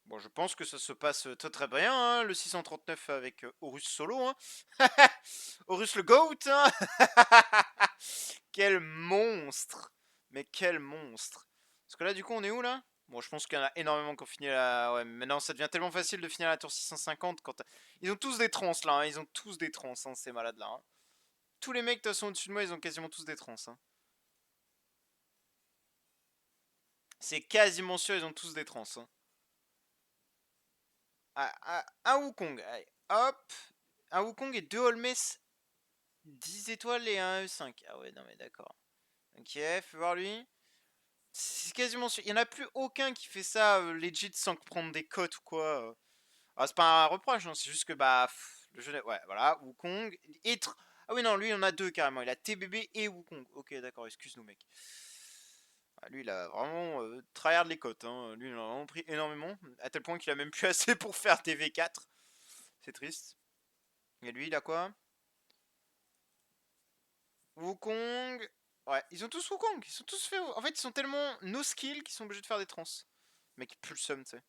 Bon, je pense que ça se passe très très bien, hein, le 639 avec Horus solo. Hein. Horus le GOAT. Hein. Quel monstre. Mais quel monstre. Parce que là, du coup, on est où là? Bon, je pense qu'il y en a énormément qui ont fini la... Ouais, mais maintenant, ça devient tellement facile de finir la tour 650 quand... Ils ont tous des trans là, hein. Ils ont tous des trans, hein, ces malades là. Hein. Tous les mecs, de toute façon, au-dessus de moi, ils ont quasiment tous des trans. Hein. C'est quasiment sûr, ils ont tous des trans. Hein. Un Wukong, allez, hop. Un Wukong et deux Holmes 10 étoiles et un E5. Ah ouais, non mais d'accord. Ok, fais voir lui. C'est quasiment sûr. Il n'y en a plus aucun qui fait ça legit sans prendre des cotes ou quoi. Ah, c'est pas un reproche, hein, c'est juste que bah le jeu. Ouais, voilà, Wukong. Ah oui, non, lui il en a deux carrément. Il a TBB et Wukong. Ok, d'accord, excuse-nous, mec. Ah, lui il a vraiment tryhard les cotes. Hein. Lui il en a vraiment pris énormément. À tel point qu'il a même plus assez pour faire TV4. C'est triste. Et lui il a quoi? Wukong. Ouais, ils ont tous Wukong. Ils sont tous fait. En fait, ils sont tellement no skill qu'ils sont obligés de faire des trans. Mec, plus le seum, tu sais.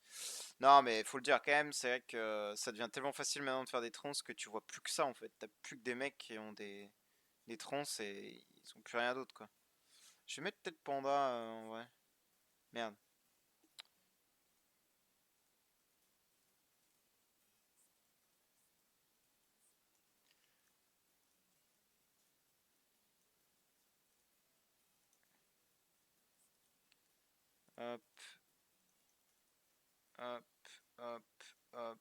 Non, mais faut le dire quand même, c'est vrai que ça devient tellement facile maintenant de faire des trans que tu vois plus que ça en fait. T'as plus que des mecs qui ont des trans et ils ont plus rien d'autre quoi. Je vais mettre peut-être Panda en vrai. Merde. Hop, hop, hop, hop.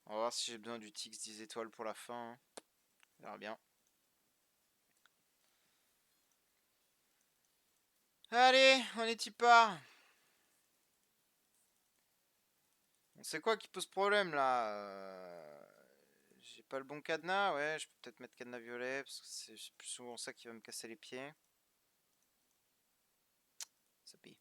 On va voir si j'ai besoin du Tix 10 étoiles pour la fin. Hein. On verra bien. Allez, on est y part. C'est quoi qui pose problème là J'ai pas le bon cadenas, ouais, je peux peut-être mettre cadenas violet, parce que c'est plus souvent ça qui va me casser les pieds. Ça pue.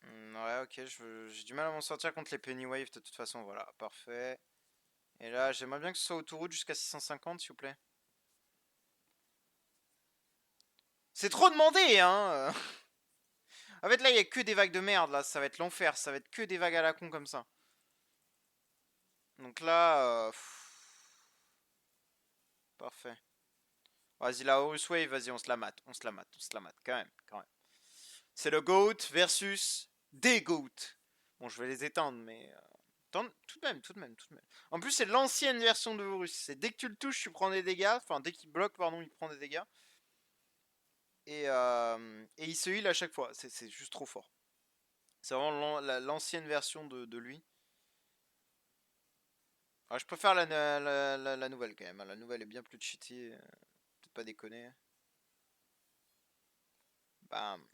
Ouais, ok, j'ai du mal à m'en sortir contre les Pennywave de toute façon, voilà, parfait. Et là, j'aimerais bien que ce soit autoroute jusqu'à 650, s'il vous plaît. C'est trop demandé, hein En fait, là, il y a que des vagues de merde, là, ça va être l'enfer, ça va être que des vagues à la con comme ça. Donc là, parfait. Vas-y, la Horus Wave, vas-y, on se la mate, on se la mate, on se la mate, quand même, quand même. C'est le GOAT versus des GOAT. Bon, je vais les éteindre, mais... tout de même, tout de même, tout de même. En plus, c'est l'ancienne version de Horus. C'est dès que tu le touches, tu prends des dégâts. Enfin, dès qu'il bloque, pardon, il prend des dégâts. Et il se heal à chaque fois. C'est juste trop fort. C'est vraiment l'ancienne version de lui. Alors, je préfère la nouvelle quand même. La nouvelle est bien plus cheatée. Peut-être pas déconner. Bam.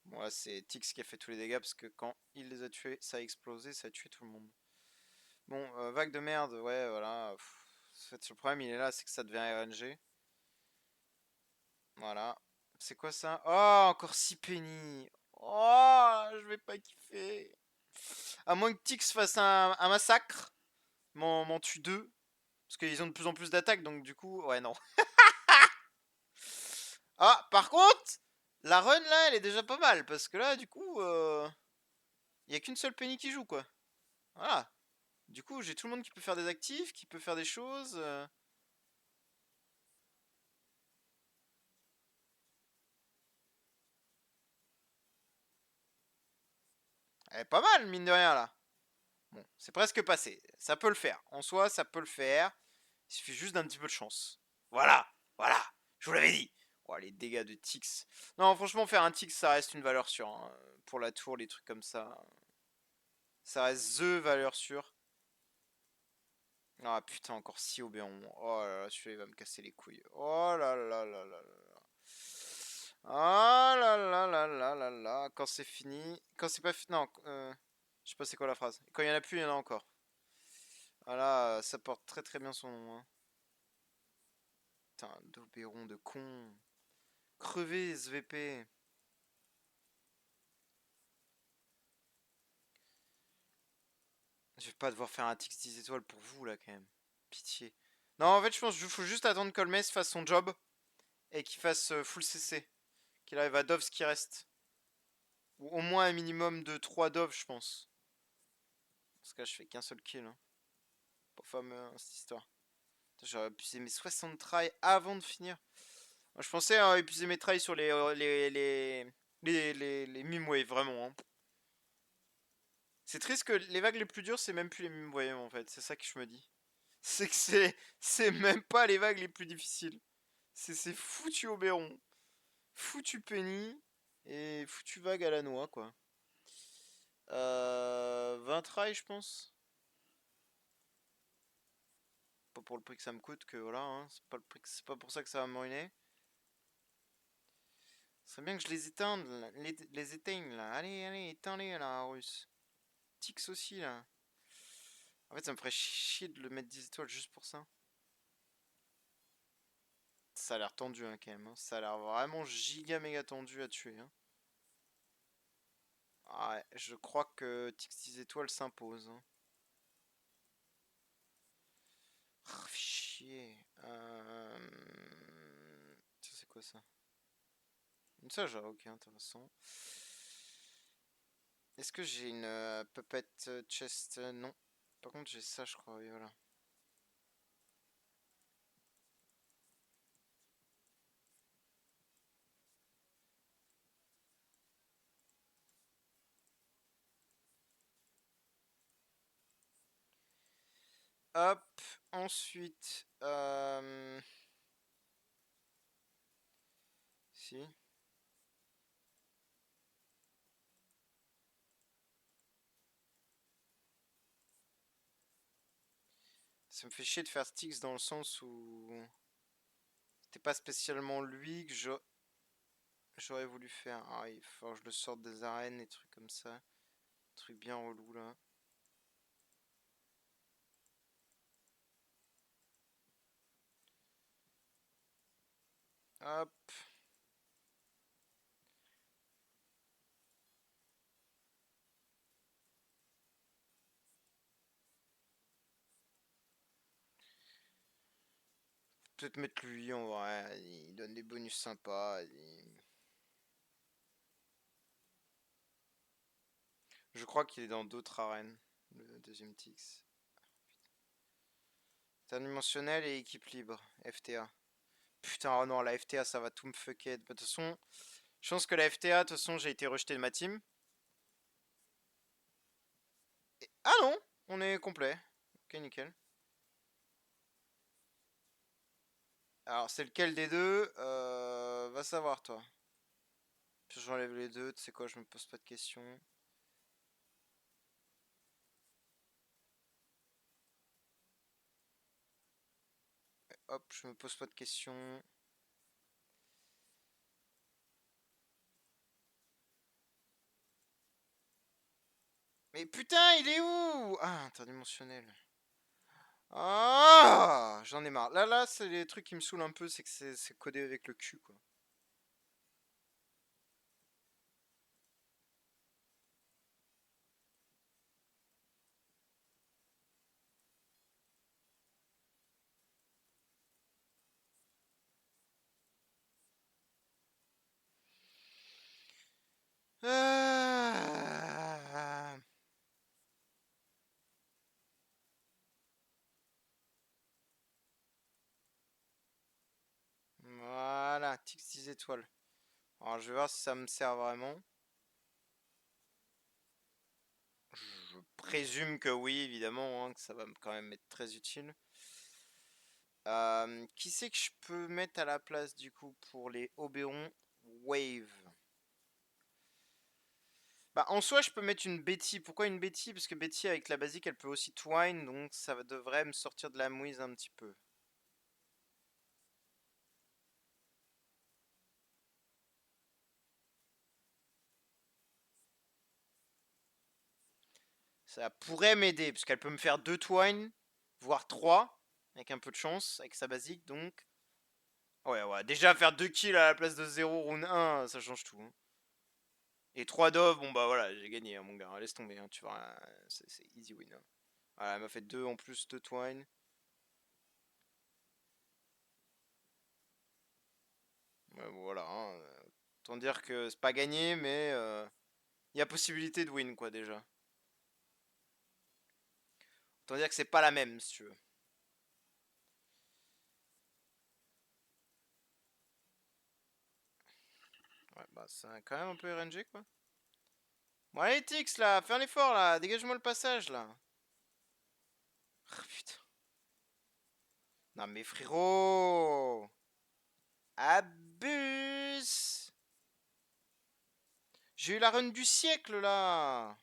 Bon, là, c'est Tix qui a fait tous les dégâts parce que quand il les a tués, ça a explosé, ça a tué tout le monde. Bon, vague de merde, ouais, voilà. En fait, le problème, il est là, c'est que ça devient RNG. Voilà. C'est quoi ça? Oh, encore 6 penny. Oh, je vais pas kiffer. À moins que Tix fasse un massacre, m'en tue deux. Parce qu'ils ont de plus en plus d'attaques, donc du coup, ouais, non. Ah, par contre, la run là, elle est déjà pas mal. Parce que là, du coup, il y a qu'une seule penny qui joue, quoi. Voilà. Du coup, j'ai tout le monde qui peut faire des actifs, qui peut faire des choses. Elle est pas mal, mine de rien, là. Bon, c'est presque passé. Ça peut le faire. En soi, ça peut le faire. Il suffit juste d'un petit peu de chance. Voilà, voilà. Je vous l'avais dit. Oh, les dégâts de Tix. Non, franchement, faire un Tix, ça reste une valeur sûre, hein. Pour la tour, les trucs comme ça. Ça reste THE valeur sûre. Ah putain, encore 6 Oberon. Oh là là, celui-là, il va me casser les couilles. Oh là là là là là là. Ah là là là là là là. Quand c'est fini. Quand c'est pas fini. Non, je sais pas c'est quoi la phrase. Quand il y en a plus, il y en a encore. Ah là, ça porte très très bien son nom, hein. Putain, d'Oberon de con. Crevé, SVP. Je vais pas devoir faire un Tix 10 étoiles pour vous là quand même. Pitié. Non, en fait, je pense qu'il faut juste attendre qu'Holmes fasse son job et qu'il fasse full CC. Qu'il arrive à Dove ce qui reste. Ou au moins un minimum de 3 Dove, je pense. Parce que là, je fais qu'un seul kill, hein. Pas fameux, hein, cette histoire. J'aurais épuisé mes 60 tries avant de finir. Moi, je pensais épuiser mes tries sur les mime waves, vraiment, hein. C'est triste que les vagues les plus dures, c'est même plus les mime waves en fait. C'est ça que je me dis. C'est que c'est même pas les vagues les plus difficiles. C'est foutu Oberon, foutu Penny et foutu vague à la noix, quoi. 20 tries, je pense. Pas pour le prix que ça me coûte, que voilà, hein. C'est pas pour ça que ça va me ruiner. Ce serait bien que je les éteigne, là, les éteigne là. Allez, allez, éteins-les là, russe. Tix aussi là. En fait, ça me ferait chier de le mettre 10 étoiles juste pour ça. Ça a l'air tendu, hein, quand même, hein. Ça a l'air vraiment giga méga tendu à tuer, hein. Ah ouais, je crois que Tix 10 étoiles s'impose, hein. Ah, chier. Ça, c'est quoi ça? Une sage, ok, intéressant. Est-ce que j'ai une puppet chest? Non. Par contre, j'ai ça, je crois, oui, voilà. Hop, ensuite, si. Ça me fait chier de faire Styx dans le sens où c'était pas spécialement lui que j'aurais voulu faire. Ah, il faut que je le sorte des arènes et trucs comme ça. Truc bien relou là. Hop. Peut-être mettre lui en vrai. Il donne des bonus sympas. Je crois qu'il est dans d'autres arènes. Le deuxième Tix. Interdimensionnel et équipe libre. FTA. Putain, oh non, la FTA, ça va tout me fucker. De toute façon, je pense que la FTA, de toute façon, j'ai été rejeté de ma team. Ah non, on est complet. Ok, nickel. Alors, c'est lequel des deux? Va savoir, toi. Puis j'enlève les deux, tu sais quoi, je me pose pas de questions. Hop, je me pose pas de questions. Mais putain, il est où? Ah, interdimensionnel. Ah, j'en ai marre. Là, c'est les trucs qui me saoulent un peu, c'est que c'est codé avec le cul, quoi. Ah. Voilà, Tix 10 étoiles. Alors, je vais voir si ça me sert vraiment. Je présume que oui, évidemment, hein, que ça va quand même être très utile. Qui c'est que je peux mettre à la place du coup pour les Oberon Wave? Bah en soi je peux mettre une Betty. Pourquoi une Betty? Parce que Betty avec la basique elle peut aussi twine, donc devrait me sortir de la mouise un petit peu. Ça pourrait m'aider parce qu'elle peut me faire 2 twine, voire 3 avec un peu de chance avec sa basique donc. Ouais, déjà faire 2 kills à la place de 0 round 1 ça change tout, hein. Et 3 dove, bon bah voilà, j'ai gagné, hein, mon gars, laisse tomber, hein, tu vois, c'est easy win, hein. Voilà, elle m'a fait 2 en plus de twine. Ouais, bon, voilà, hein, autant dire que c'est pas gagné, mais il y a possibilité de win, quoi, déjà. Autant dire que c'est pas la même, si tu veux. Ouais, bah c'est quand même un peu RNG, quoi. Bon, allez, Tix, là, fais un effort, là, dégage-moi le passage, là. Ah, putain. Non, mais frérot! Abuse! J'ai eu la run du siècle, là!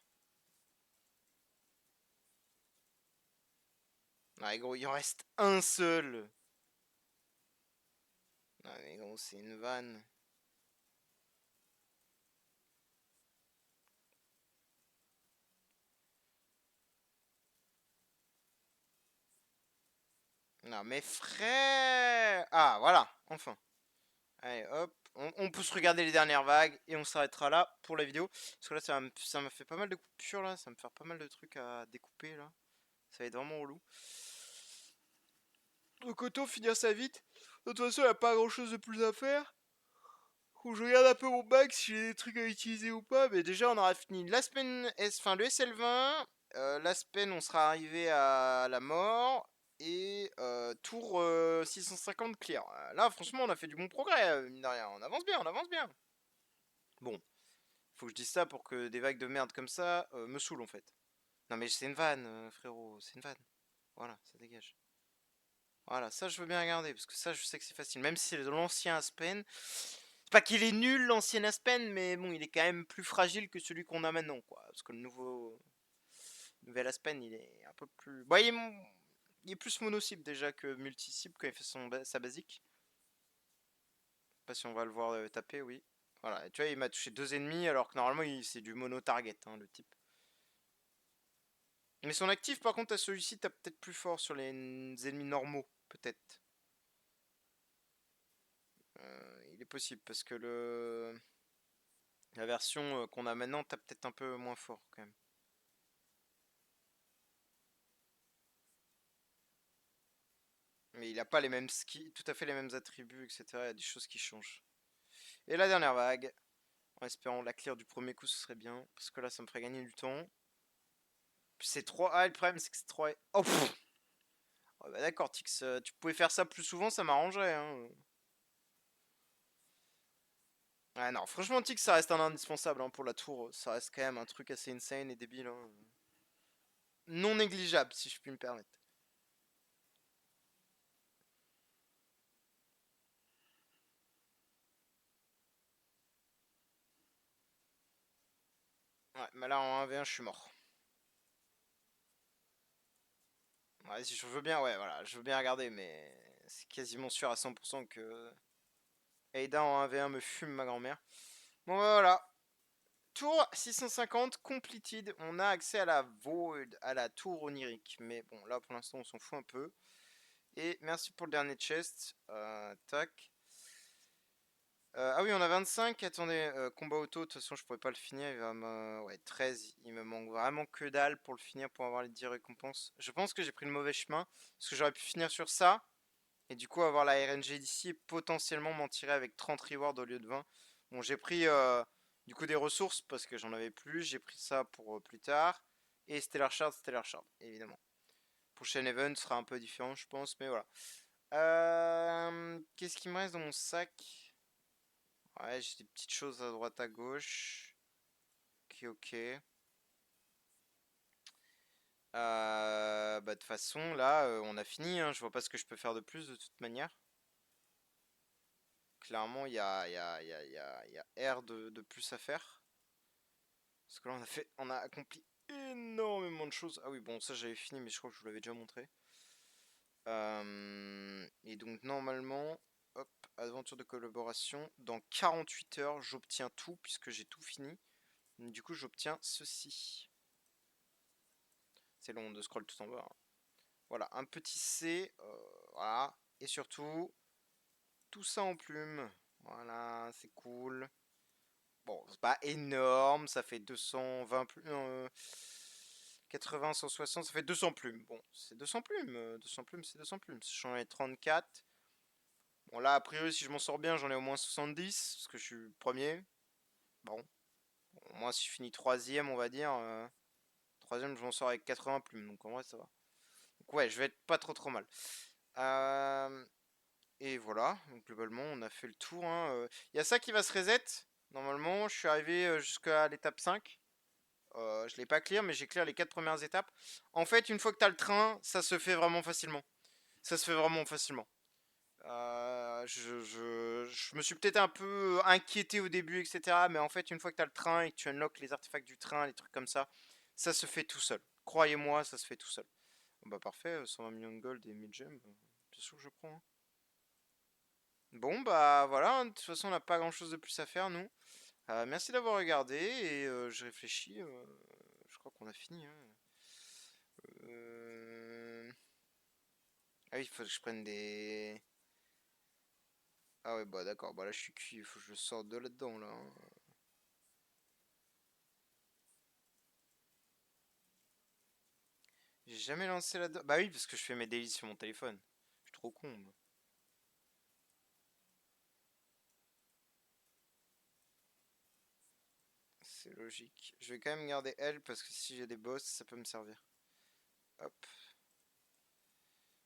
Ouais, gros, il en reste un seul. Non, mais gros, c'est une vanne. Non, mais frère! Ah, voilà, enfin. Allez, hop. On peut se regarder les dernières vagues et on s'arrêtera là pour la vidéo. Parce que là, ça m'a fait pas mal de coupures, là. Ça me fait pas mal de trucs à découper, là. Ça va être vraiment relou. Donc, autant finir ça vite. De toute façon, il n'y a pas grand chose de plus à faire. Faut que je regarde un peu mon bac si j'ai des trucs à utiliser ou pas. Mais déjà, on aura fini l'Aspen enfin le SL20. L'Aspen, on sera arrivé à la mort. Et tour 650 clear. Là, franchement, on a fait du bon progrès, mine de rien. On avance bien, on avance bien. Bon, faut que je dise ça pour que des vagues de merde comme ça me saoulent en fait. Non mais c'est une vanne, frérot, c'est une vanne. Voilà, ça dégage. Voilà, ça je veux bien regarder, parce que ça je sais que c'est facile. Même si c'est l'ancien Aspen. C'est pas qu'il est nul l'ancien Aspen, mais bon, il est quand même plus fragile que celui qu'on a maintenant, quoi. Parce que le nouvel Aspen, il est un peu plus. Bon, il est plus mono-cible déjà que multi-cible quand il fait sa basique. Je sais pas si on va le voir taper, oui. Voilà, et tu vois, il m'a touché 2 ennemis, alors que normalement c'est du mono-target, hein, le type. Mais son actif, par contre, à celui-ci, t'as peut-être plus fort sur les ennemis normaux, peut-être. Il est possible, parce que la version qu'on a maintenant, t'as peut-être un peu moins fort, quand même. Mais il a pas les mêmes skills, tout à fait les mêmes attributs, etc. Il y a des choses qui changent. Et la dernière vague, en espérant la clear du premier coup, ce serait bien, parce que là, ça me ferait gagner du temps. C'est 3. Ah, le problème, c'est que c'est 3. Oh, pff. Ouais, bah d'accord, Tix, tu pouvais faire ça plus souvent, ça m'arrangerait, hein. Ah non, franchement, Tix, ça reste un indispensable, hein, pour la tour. Ça reste quand même un truc assez insane et débile, hein. Non négligeable, si je puis me permettre. Ouais, mais là, en 1v1, je suis mort. Ouais, si je veux bien, ouais, voilà, je veux bien regarder, mais c'est quasiment sûr à 100% que Ada en 1v1 me fume ma grand-mère. Bon, bah, voilà. tour 650 completed. On a accès à la Void, à la tour onirique. Mais bon, là pour l'instant, on s'en fout un peu. Et merci pour le dernier chest. Tac. Ah oui, on a 25. Attendez, combat auto. De toute façon, je pourrais pas le finir. Ouais, 13. Il me manque vraiment que dalle pour le finir, pour avoir les 10 récompenses. Je pense que j'ai pris le mauvais chemin. Parce que j'aurais pu finir sur ça. Et du coup, avoir la RNG d'ici et potentiellement m'en tirer avec 30 rewards au lieu de 20. Bon, j'ai pris du coup des ressources parce que j'en avais plus. J'ai pris ça pour plus tard. Et Stellar Shard, évidemment. Prochain event sera un peu différent, je pense, mais voilà. Qu'est-ce qui me reste dans mon sac? Ouais, j'ai des petites choses à droite à gauche. Ok, ok. Bah de toute façon, là, on a fini, hein. Je vois pas ce que je peux faire de plus de toute manière. Clairement, il y a R de plus à faire. Parce que là, on a accompli énormément de choses. Ah oui, bon, ça j'avais fini, mais je crois que je vous l'avais déjà montré. Et donc, normalement, hop, aventure de collaboration. Dans 48 heures, j'obtiens tout, puisque j'ai tout fini. Du coup, j'obtiens ceci. C'est long de scroll tout en bas, hein. Voilà, un petit C. Voilà. Et surtout, tout ça en plume. Voilà, c'est cool. Bon, c'est pas énorme, ça fait 220 plumes. 80, 160, ça fait 200 plumes. Bon, c'est 200 plumes. 200 plumes, c'est 200 plumes. J'en ai 34. Bon, là, a priori, si je m'en sors bien, j'en ai au moins 70. Parce que je suis premier. Bon, au moins, si je finis troisième, on va dire. Troisième, je m'en sors avec 80 plumes. Donc, en vrai, ça va. Donc, ouais, je vais être pas trop trop mal. Et voilà. Donc, globalement, on a fait le tour, hein. Il y a ça qui va se reset. Normalement, je suis arrivé jusqu'à l'étape 5. Je l'ai pas clear, mais j'ai clear les 4 premières étapes. En fait, une fois que tu as le train, ça se fait vraiment facilement. Ça se fait vraiment facilement. Je me suis peut-être un peu inquiété au début, etc. Mais en fait, une fois que tu as le train et que tu unlocks les artefacts du train, les trucs comme ça se fait tout seul. Croyez-moi, ça se fait tout seul. Bon, bah parfait, 120 millions de gold et 1000 gemmes, bien sûr que je prends, hein. Bon, bah voilà, hein, de toute façon, on n'a pas grand-chose de plus à faire, nous. Merci d'avoir regardé et je réfléchis. Je crois qu'on a fini, hein. Euh, Ah oui, il faut que je prenne des... Ah ouais, bah d'accord, bah là je suis cuit, il faut que je sorte de là-dedans, là, hein. J'ai jamais lancé là-dedans. Bah oui, parce que je fais mes dailies sur mon téléphone. Je suis trop con, moi. C'est logique. Je vais quand même garder elle, parce que si j'ai des boss, ça peut me servir. Hop.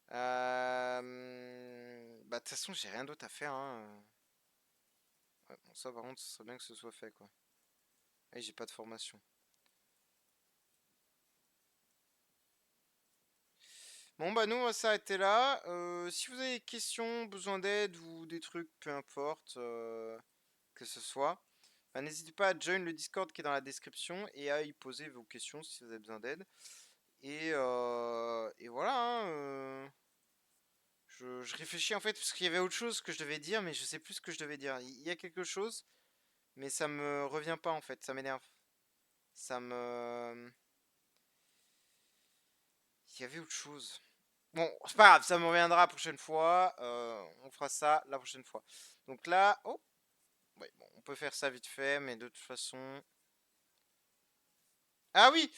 Bah de toute façon, j'ai rien d'autre à faire, hein. Ouais, bon, ça par contre, ce serait bien que ce soit fait, quoi. Et j'ai pas de formation. Bon bah nous on va s'arrêter là. Si vous avez des questions, besoin d'aide ou des trucs, peu importe, que ce soit, bah, n'hésitez pas à join le Discord qui est dans la description et à y poser vos questions si vous avez besoin d'aide. Et voilà, hein, je réfléchis en fait parce qu'il y avait autre chose que je devais dire, mais je sais plus ce que je devais dire. Il y a quelque chose, mais ça me revient pas en fait, ça m'énerve. Ça me... Il y avait autre chose. Bon, c'est pas grave, ça me reviendra la prochaine fois. On fera ça la prochaine fois. Donc là, oh, ouais, bon, on peut faire ça vite fait, mais de toute façon. Ah oui,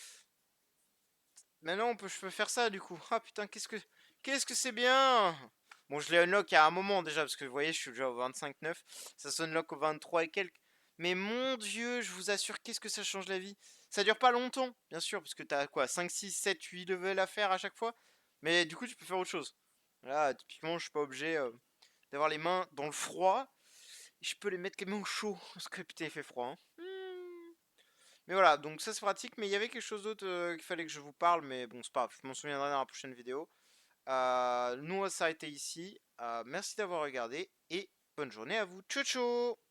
maintenant je peux faire ça du coup. Ah putain, qu'est-ce que c'est bien. Bon, je l'ai unlock à un moment déjà parce que vous voyez, je suis déjà au 25-9. Ça se unlock au 23 et quelques. Mais mon dieu, je vous assure, qu'est-ce que ça change la vie. Ça dure pas longtemps, bien sûr, parce que t'as quoi, 5, 6, 7, 8 levels à faire à chaque fois. Mais du coup, tu peux faire autre chose. Là, typiquement, je suis pas obligé d'avoir les mains dans le froid. Je peux les mettre les mains au chaud. Parce que putain, il fait froid, hein. Mais voilà, donc ça c'est pratique. Mais il y avait quelque chose d'autre qu'il fallait que je vous parle. Mais bon, c'est pas grave, je m'en souviendrai dans la prochaine vidéo. Nous, on va s'arrêter ici. Merci d'avoir regardé et bonne journée à vous. Ciao, ciao!